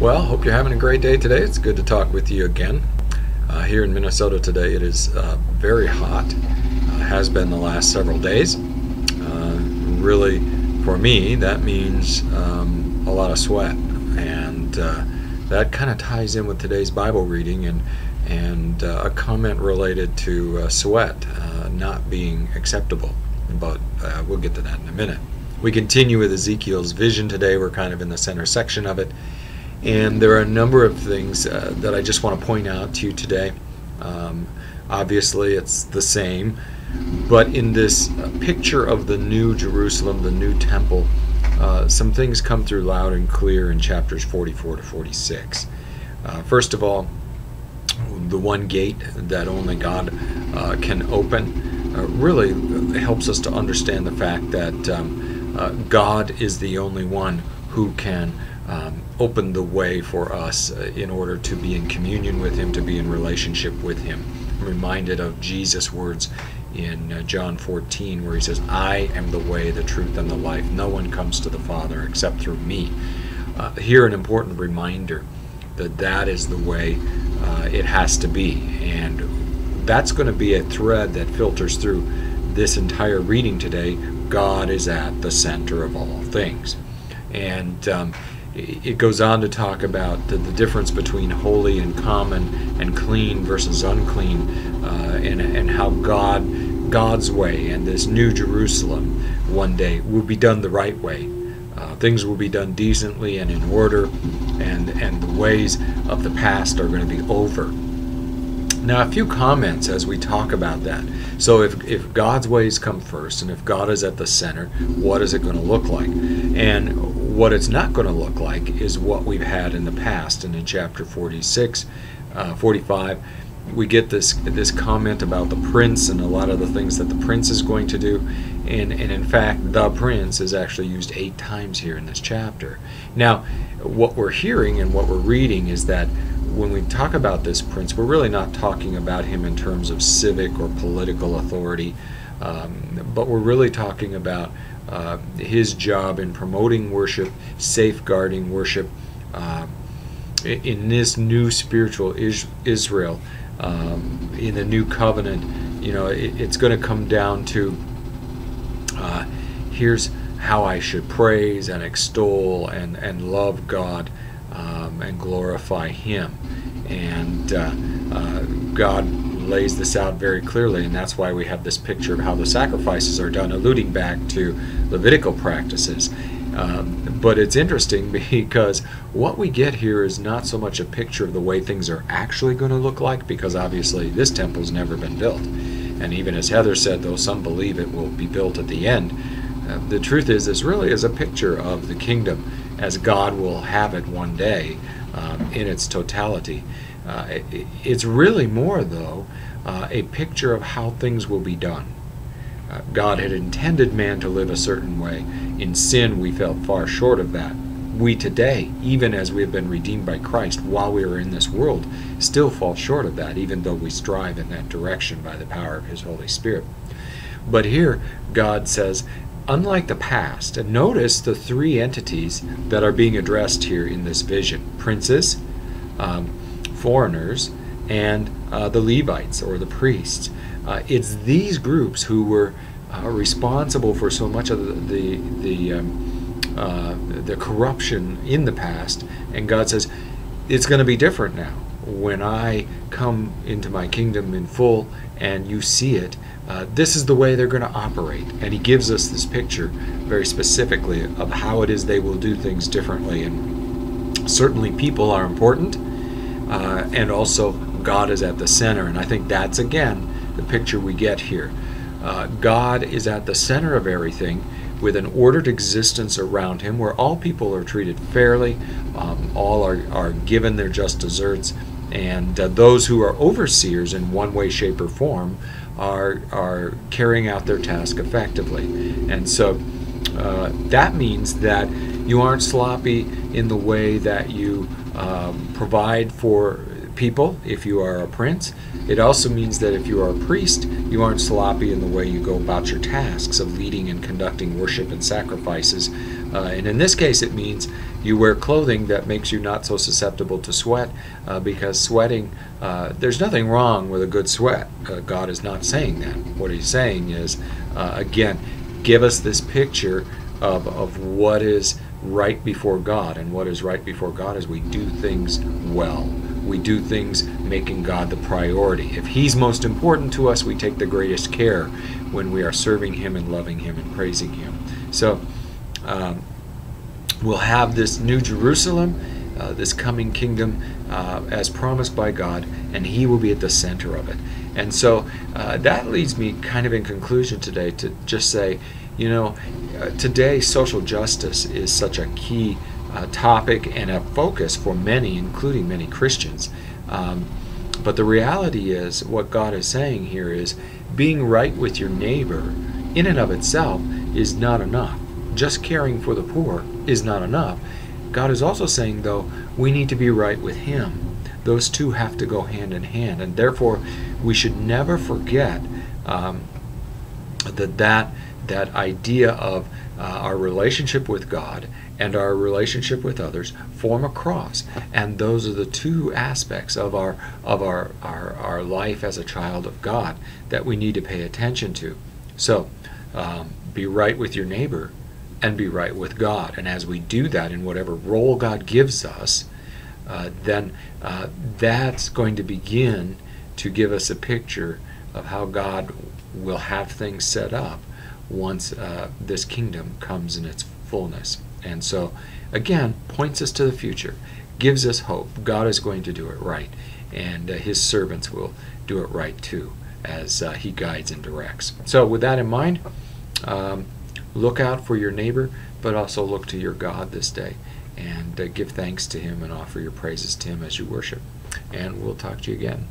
Well, hope you're having a great day today. It's good to talk with you again. Here in Minnesota today, it is very hot. Has been the last several days. Really, for me, that means a lot of sweat, and that kind of ties in with today's Bible reading and a comment related to sweat not being acceptable. But we'll get to that in a minute. We continue with Ezekiel's vision today. We're kind of in the center section of it. And there are a number of things that I just want to point out to you today. Obviously, it's the same, but in this picture of the new Jerusalem, the new temple, some things come through loud and clear in chapters 44 to 46. First of all, the one gate that only God can open really helps us to understand the fact that God is the only one who can open the way for us in order to be in communion with Him, to be in relationship with Him. I'm reminded of Jesus' words in John 14 where He says, "I am the way, the truth, and the life. No one comes to the Father except through me." Here an important reminder that is the way it has to be. And that's going to be a thread that filters through this entire reading today. God is at the center of all things. And it goes on to talk about the difference between holy and common and clean versus unclean, and how God's way and this new Jerusalem one day will be done the right way. Things will be done decently and in order, and the ways of the past are going to be over. Now, a few comments as we talk about that. So if God's ways come first, and if God is at the center, what is it going to look like? And what it's not going to look like is what we've had in the past. And in chapter 46, 45, we get this comment about the prince and a lot of the things that the prince is going to do. And in fact, the prince is actually used 8 times here in this chapter. Now, what we're hearing and what we're reading is that when we talk about this prince, we're really not talking about him in terms of civic or political authority, but we're really talking about his job in promoting worship, safeguarding worship in this new spiritual Israel, in the new covenant. You know, it's going to come down to here's how I should praise and extol and love God and glorify Him. And God lays this out very clearly, and that's why we have this picture of how the sacrifices are done, alluding back to Levitical practices. But it's interesting because what we get here is not so much a picture of the way things are actually going to look like, because obviously this temple's never been built. And even as Heather said, though some believe it will be built at the end, the truth is this really is a picture of the kingdom as God will have it one day in its totality. It's really more, though, a picture of how things will be done. God had intended man to live a certain way. In sin, we fell far short of that. We today, even as we have been redeemed by Christ while we are in this world, still fall short of that, even though we strive in that direction by the power of His Holy Spirit. But here, God says, unlike the past, and notice the 3 entities that are being addressed here in this vision: princes, foreigners, and the Levites or the priests. It's these groups who were responsible for so much of the corruption in the past, and God says it's going to be different now. When I come into my kingdom in full and you see it, this is the way they're going to operate. And He gives us this picture very specifically of how it is they will do things differently. And certainly people are important, and also God is at the center. And I think that's, again, the picture we get here. God is at the center of everything, with an ordered existence around Him where all people are treated fairly, all are given their just deserts, and those who are overseers in one way, shape, or form are carrying out their task effectively. And so that means that you aren't sloppy in the way that you provide for people if you are a prince. It also means that if you are a priest, you aren't sloppy in the way you go about your tasks of leading and conducting worship and sacrifices. And in this case, it means you wear clothing that makes you not so susceptible to sweat, because sweating, there's nothing wrong with a good sweat. God is not saying that. What he's saying is, again, give us this picture of what is right before God. And what is right before God is we do things well. We do things making God the priority. If he's most important to us, we take the greatest care when we are serving him and loving him and praising him. So we'll have this new Jerusalem, this coming kingdom, as promised by God, and he will be at the center of it. And so that leads me kind of in conclusion today to just say, you know, today social justice is such a key topic and a focus for many, including many Christians. But the reality is, what God is saying here is, being right with your neighbor in and of itself is not enough. Just caring for the poor is not enough. God is also saying, though, we need to be right with him. Those two have to go hand in hand, and therefore we should never forget that idea of our relationship with God and our relationship with others form a cross, and those are the two aspects of our life as a child of God that we need to pay attention to. So be right with your neighbor and be right with God, and as we do that in whatever role God gives us, then that's going to begin to give us a picture of how God will have things set up once this kingdom comes in its fullness. And so, again, points us to the future, gives us hope. God is going to do it right, and his servants will do it right too, as he guides and directs. So with that in mind, look out for your neighbor, but also look to your God this day, and give thanks to him and offer your praises to him as you worship. And we'll talk to you again.